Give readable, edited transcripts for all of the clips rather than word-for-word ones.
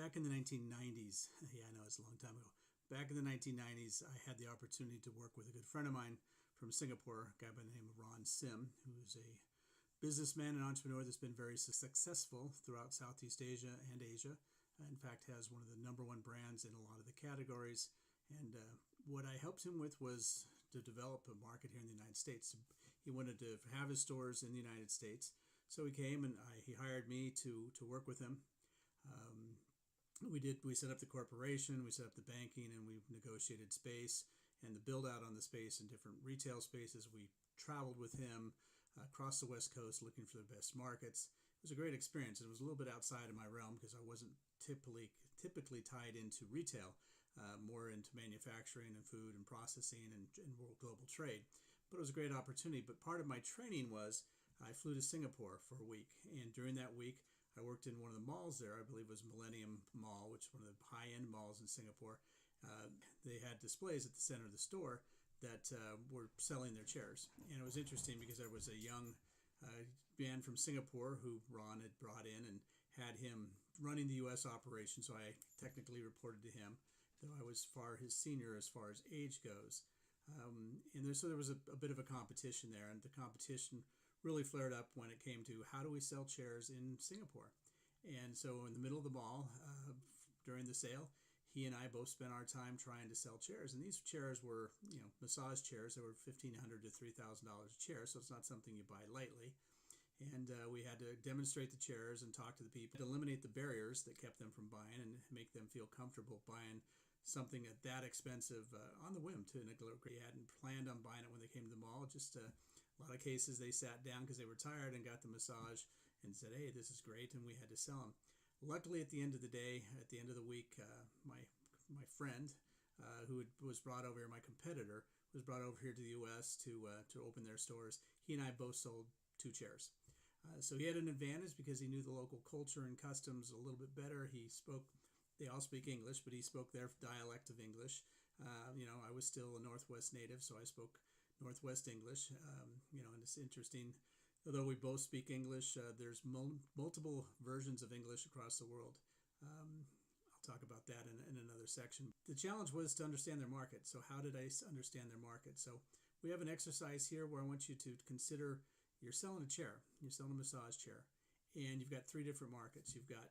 back in the 1990s, yeah, I know it's a long time ago. Back in the 1990s, I had the opportunity to work with a good friend of mine from Singapore, a guy by the name of Ron Sim, who is a businessman and entrepreneur that's been very successful throughout Southeast Asia and Asia. In fact, has one of the number one brands in a lot of the categories. And what I helped him with was to develop a market here in the United States. He wanted to have his stores in the United States. So he came and he hired me to work with him. We set up the corporation, we set up the banking, and we negotiated space and the build out on the space in different retail spaces. We traveled with him across the West Coast looking for the best markets. It was a great experience. It was a little bit outside of my realm because I wasn't typically tied into retail, more into manufacturing and food and processing and world global trade. But it was a great opportunity. But part of my training was I flew to Singapore for a week, and during that week I worked in one of the malls there. I believe it was Millennium Mall, which is one of the high-end malls in Singapore. They had displays at the center of the store that were selling their chairs. And it was interesting because there was a young man from Singapore who Ron had brought in and had him running the U.S. operation. So I technically reported to him, though I was far his senior as far as age goes. So there was a bit of a competition there, and the competition really flared up when it came to how do we sell chairs in Singapore. And so in the middle of the mall, during the sale, he and I both spent our time trying to sell chairs. And these chairs were, massage chairs. They were $1,500 to $3,000 a chair, so it's not something you buy lightly. And we had to demonstrate the chairs and talk to the people to eliminate the barriers that kept them from buying and make them feel comfortable buying something that expensive on the whim to they hadn't planned on buying it when they came to the mall. Just a lot of cases they sat down because they were tired and got the massage and said, hey, this is great, and we had to sell them. Luckily, at the end of the day, at the end of the week, my friend who was brought over here, my competitor, was brought over here to the U.S. to open their stores. He and I both sold 2 chairs. So he had an advantage because he knew the local culture and customs a little bit better. They all speak English, but he spoke their dialect of English. I was still a Northwest native, so I spoke Northwest English. And it's interesting. Although we both speak English, there's multiple versions of English across the world. I'll talk about that in another section. The challenge was to understand their market. So how did I understand their market? So we have an exercise here where I want you to consider you're selling a chair. You're selling a massage chair. And you've got 3 different markets. You've got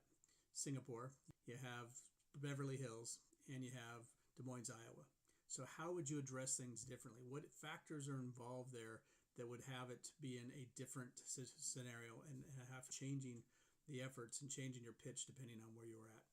Singapore, you have Beverly Hills, and you have Des Moines, Iowa. So how would you address things differently? What factors are involved there that would have it be in a different scenario and have changing the efforts and changing your pitch depending on where you were at?